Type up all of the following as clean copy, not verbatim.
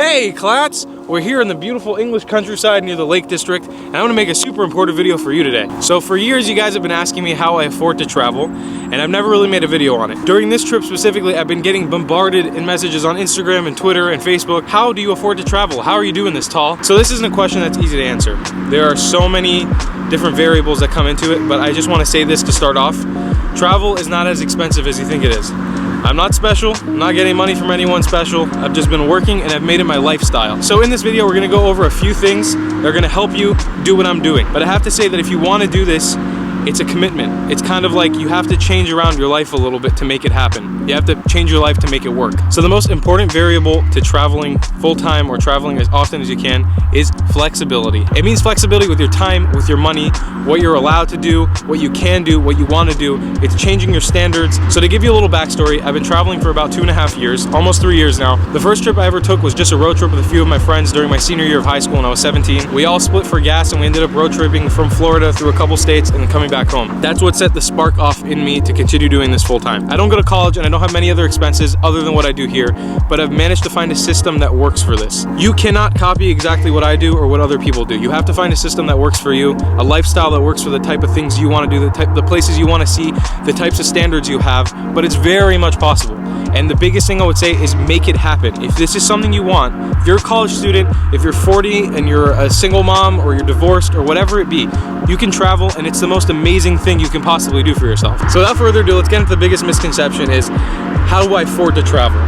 Hey CLATTs! We're here in the beautiful English countryside near the Lake District, and I want to make a super important video for you today. So for years you guys have been asking me how I afford to travel, and I've never really made a video on it. During this trip specifically, I've been getting bombarded in messages on Instagram and Twitter and Facebook. How do you afford to travel? How are you doing this, Tall? So this isn't a question that's easy to answer. There are so many different variables that come into it, but I just want to say this to start off. Travel is not as expensive as you think it is. I'm not special, I'm not getting money from anyone special. I've just been working and I've made it my lifestyle. So in this video, we're gonna go over a few things that are gonna help you do what I'm doing. But I have to say that if you wanna do this, it's a commitment. It's kind of like you have to change around your life a little bit to make it happen. You have to change your life to make it work. So the most important variable to traveling full-time or traveling as often as you can is flexibility. It means flexibility with your time, with your money, what you're allowed to do, what you can do, what you want to do. It's changing your standards. So to give you a little backstory, I've been traveling for about 2.5 years, almost 3 years now. The first trip I ever took was just a road trip with a few of my friends during my senior year of high school when I was 17. We all split for gas and we ended up road tripping from Florida through a couple states and then coming back home. That's what set the spark off in me to continue doing this full time. I don't go to college and I don't have many other expenses other than what I do here, but I've managed to find a system that works for this. You cannot copy exactly what I do or what other people do. You have to find a system that works for you, a lifestyle that works for the type of things you want to do, the places you want to see, the types of standards you have, but it's very much possible. And the biggest thing I would say is make it happen. If this is something you want, if you're a college student, if you're 40 and you're a single mom or you're divorced or whatever it be, you can travel and it's the most amazing thing you can possibly do for yourself. So without further ado, let's get into the biggest misconception is, how do I afford to travel?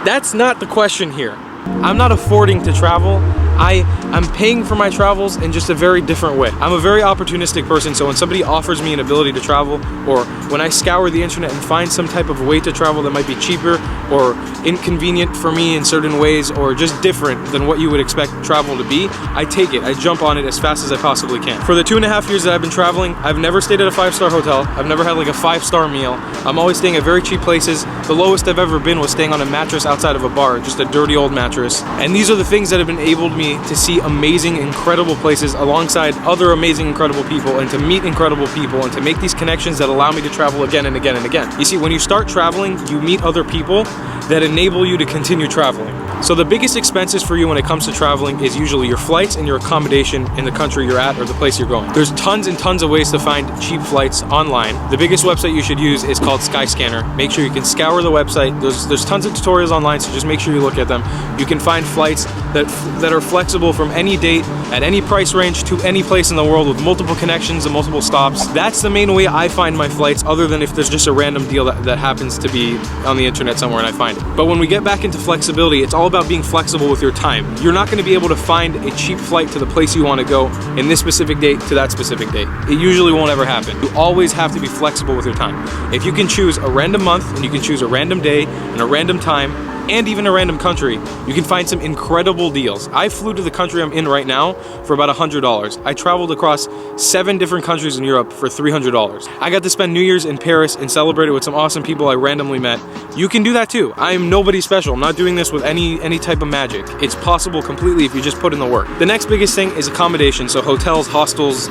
That's not the question here. I'm not affording to travel. I'm paying for my travels in just a very different way. I'm a very opportunistic person, so when somebody offers me an ability to travel, or when I scour the internet and find some type of way to travel that might be cheaper or inconvenient for me in certain ways or just different than what you would expect travel to be, I take it. I jump on it as fast as I possibly can. For the 2.5 years that I've been traveling, I've never stayed at a 5-star hotel. I've never had like a 5-star meal. I'm always staying at very cheap places. The lowest I've ever been was staying on a mattress outside of a bar, just a dirty old mattress. And these are the things that have enabled me to see amazing, incredible places alongside other amazing, incredible people, and to meet incredible people, and to make these connections that allow me to travel again and again and again. You see, when you start traveling, you meet other people that enable you to continue traveling. So the biggest expenses for you when it comes to traveling is usually your flights and your accommodation in the country you're at or the place you're going. There's tons and tons of ways to find cheap flights online. The biggest website you should use is called Skyscanner. Make sure you can scour the website. There's tons of tutorials online, so just make sure you look at them. You can find flights that are flexible from any date, at any price range, to any place in the world with multiple connections and multiple stops. That's the main way I find my flights, other than if there's just a random deal that happens to be on the internet somewhere and I find it. But when we get back into flexibility, it's all about being flexible with your time. You're not going to be able to find a cheap flight to the place you want to go in this specific date to that specific date. It usually won't ever happen. You always have to be flexible with your time. If you can choose a random month and you can choose a random day and a random time, and even a random country, you can find some incredible deals. I flew to the country I'm in right now for about $100. I traveled across 7 different countries in Europe for $300. I got to spend New Year's in Paris and celebrate it with some awesome people I randomly met. You can do that too. I am nobody special. I'm not doing this with any type of magic. It's possible completely if you just put in the work. The next biggest thing is accommodation, so hotels, hostels,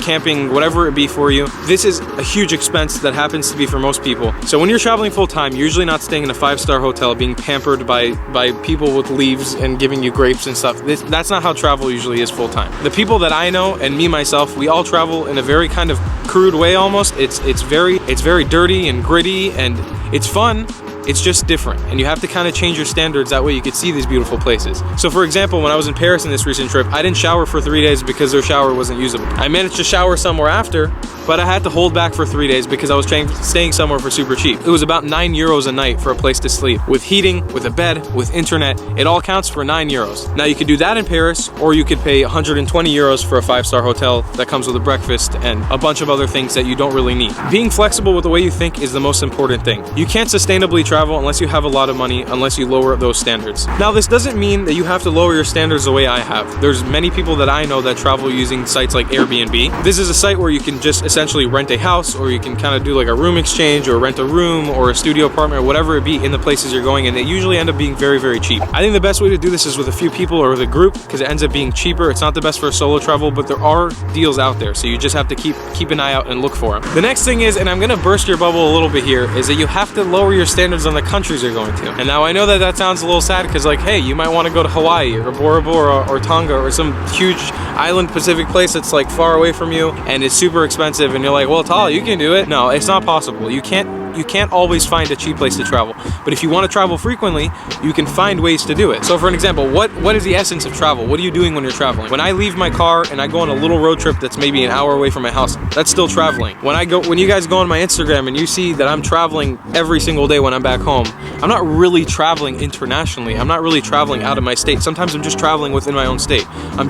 camping, whatever it be for you. This is a huge expense that happens to be for most people. So when you're traveling full time, you're usually not staying in a 5-star hotel being pampered by people with leaves and giving you grapes and stuff. That's not how travel usually is full time. The people that I know and me myself, we all travel in a very kind of crude way almost. It's very dirty and gritty and it's fun. It's just different, and you have to kind of change your standards, that way you could see these beautiful places. So for example, when I was in Paris in this recent trip, I didn't shower for 3 days because their shower wasn't usable. I managed to shower somewhere after, but I had to hold back for 3 days because I was staying somewhere for super cheap. It was about €9 a night for a place to sleep. With heating, with a bed, with internet, it all counts for €9. Now you could do that in Paris, or you could pay €120 for a 5-star hotel that comes with a breakfast and a bunch of other things that you don't really need. Being flexible with the way you think is the most important thing. You can't sustainably travel unless you have a lot of money, unless you lower those standards. Now this doesn't mean that you have to lower your standards the way I have. There's many people that I know that travel using sites like Airbnb. This is a site where you can just essentially rent a house, or you can kind of do like a room exchange or rent a room or a studio apartment or whatever it be in the places you're going, and they usually end up being very, very cheap. I think the best way to do this is with a few people or with a group because it ends up being cheaper. It's not the best for solo travel, but there are deals out there, so you just have to keep an eye out and look for them. The next thing is, and I'm gonna burst your bubble a little bit here, is that you have to lower your standards depends on the countries you're going to. And now I know that that sounds a little sad because like, hey, you might want to go to Hawaii or Bora Bora or Tonga or some huge island Pacific place that's like far away from you and it's super expensive and you're like, well, Tala, you can do it. No, it's not possible. You can't always find a cheap place to travel. But if you want to travel frequently, you can find ways to do it. So for an example, what is the essence of travel? What are you doing when you're traveling? When I leave my car and I go on a little road trip that's maybe an hour away from my house, that's still traveling. When you guys go on my Instagram and you see that I'm traveling every single day when I'm back home, I'm not really traveling internationally. I'm not really traveling out of my state. Sometimes I'm just traveling within my own state. I'm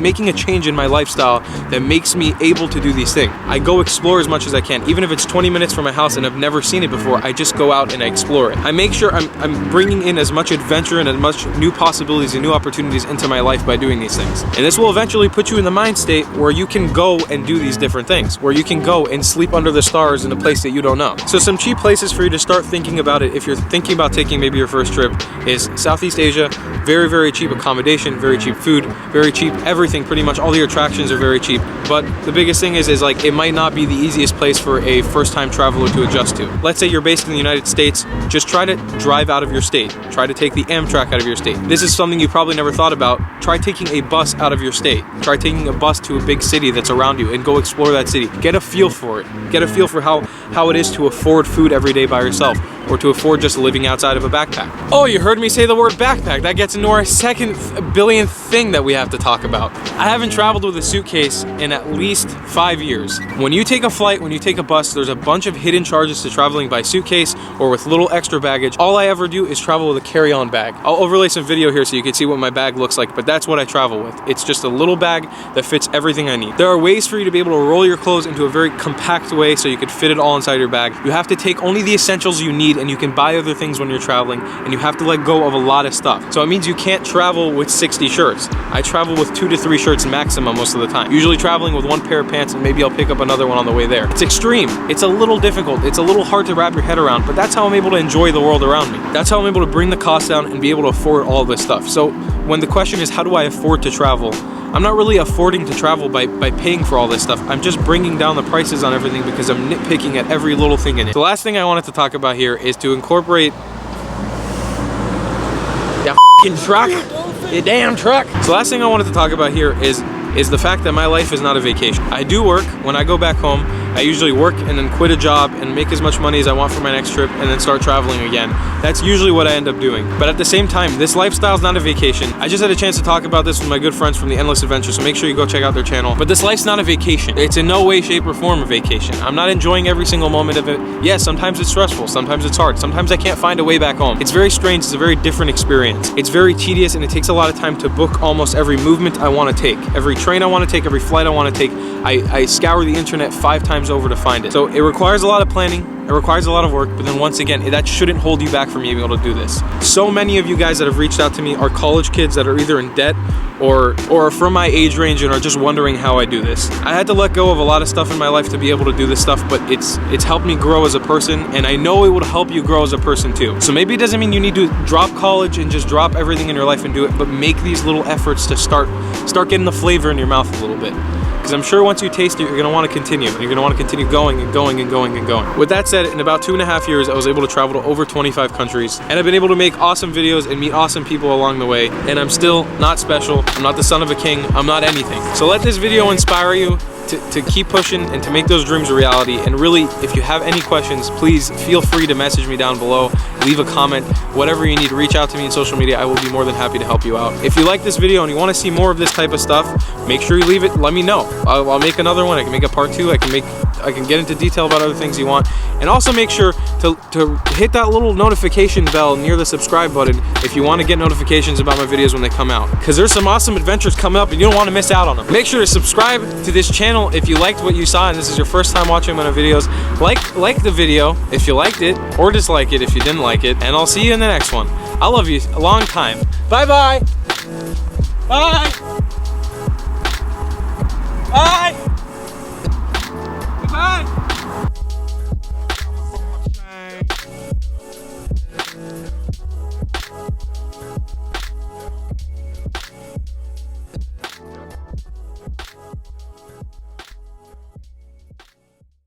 making a change in my lifestyle that makes me able to do these things. I go explore as much as I can. Even if it's 20 minutes from my house and I've never seen it before, I just go out and I explore it. I make sure I'm bringing in as much adventure and as much new possibilities and new opportunities into my life by doing these things. And this will eventually put you in the mind state where you can go and do these different things, where you can go and sleep under the stars in a place that you don't know. So some cheap places for you to start thinking about it if you're thinking about taking maybe your first trip is Southeast Asia. Very, very cheap accommodation, very cheap food, very cheap everything. Pretty much all the attractions are very cheap. But the biggest thing is like it might not be the easiest place for a first-time traveler to adjust to. Let's say you're based in the United States, just try to drive out of your state. Try to take the Amtrak out of your state. This is something you probably never thought about. Try taking a bus out of your state. Try taking a bus to a big city that's around you and go explore that city. Get a feel for it. Get a feel for how it is to afford food every day by yourself or to afford just living outside of a backpack. Oh, you heard me say the word backpack. That gets into our second billionth thing that we have to talk about. I haven't traveled with a suitcase in at least 5 years. When you take a flight, when you take a bus, there's a bunch of hidden charges to traveling by suitcase or with little extra baggage. All I ever do is travel with a carry-on bag. I'll overlay some video here so you can see what my bag looks like, but that's what I travel with. It's just a little bag that fits everything I need. There are ways for you to be able to roll your clothes into a very compact way so you could fit it all inside your bag. You have to take only the essentials you need and you can buy other things when you're traveling, and you have to let go of a lot of stuff. So it means you can't travel with 60 shirts. I travel with 2 to 3 shirts maximum most of the time. Usually traveling with 1 pair of pants and maybe I'll pick up another one on the way there. It's extreme. It's a little difficult. It's a little hard to wrap your head around, but that's how I'm able to enjoy the world around me. That's how I'm able to bring the cost down and be able to afford all this stuff. So when the question is how do I afford to travel, I'm not really affording to travel by paying for all this stuff. I'm just bringing down the prices on everything because I'm nitpicking at every little thing in it. The last thing I wanted to talk about here is to incorporate that f***ing truck, your damn truck. So the last thing I wanted to talk about here is the fact that my life is not a vacation. I do work. When I go back home, I usually work and then quit a job and make as much money as I want for my next trip and then start traveling again. That's usually what I end up doing. But at the same time, this lifestyle is not a vacation. I just had a chance to talk about this with my good friends from the Endless Adventure, so make sure you go check out their channel. But this life's not a vacation. It's in no way, shape, or form a vacation. I'm not enjoying every single moment of it. Yes, sometimes it's stressful. Sometimes it's hard. Sometimes I can't find a way back home. It's very strange. It's a very different experience. It's very tedious and it takes a lot of time to book almost every movement I want to take. Every train I want to take, every flight I want to take, I scour the internet 5 times over to find it. So it requires a lot of planning, it requires a lot of work, but then once again, that shouldn't hold you back from being able to do this. So many of you guys that have reached out to me are college kids that are either in debt or are from my age range and are just wondering how I do this. I had to let go of a lot of stuff in my life to be able to do this stuff, but it's helped me grow as a person, and I know it will help you grow as a person too. So maybe it doesn't mean you need to drop college and just drop everything in your life and do it, but make these little efforts to start getting the flavor in your mouth a little bit. Because I'm sure once you taste it, you're going to want to continue. And you're going to want to continue going and going and going and going. With that said, in about 2.5 years, I was able to travel to over 25 countries. And I've been able to make awesome videos and meet awesome people along the way. And I'm still not special. I'm not the son of a king. I'm not anything. So let this video inspire you to keep pushing and to make those dreams a reality. And really, if you have any questions, please feel free to message me down below, leave a comment, whatever you need, reach out to me in social media. I will be more than happy to help you out. If you like this video and you want to see more of this type of stuff, make sure you leave it, let me know. I'll make another one. I can make a part 2. I can get into detail about other things you want. And also make sure to hit that little notification bell near the subscribe button if you want to get notifications about my videos when they come out. Because there's some awesome adventures coming up and you don't want to miss out on them. Make sure to subscribe to this channel if you liked what you saw and this is your first time watching my videos. Like the video if you liked it, or dislike it if you didn't like it. And I'll see you in the next one. I love you a long time. Bye-bye. Bye. Bye.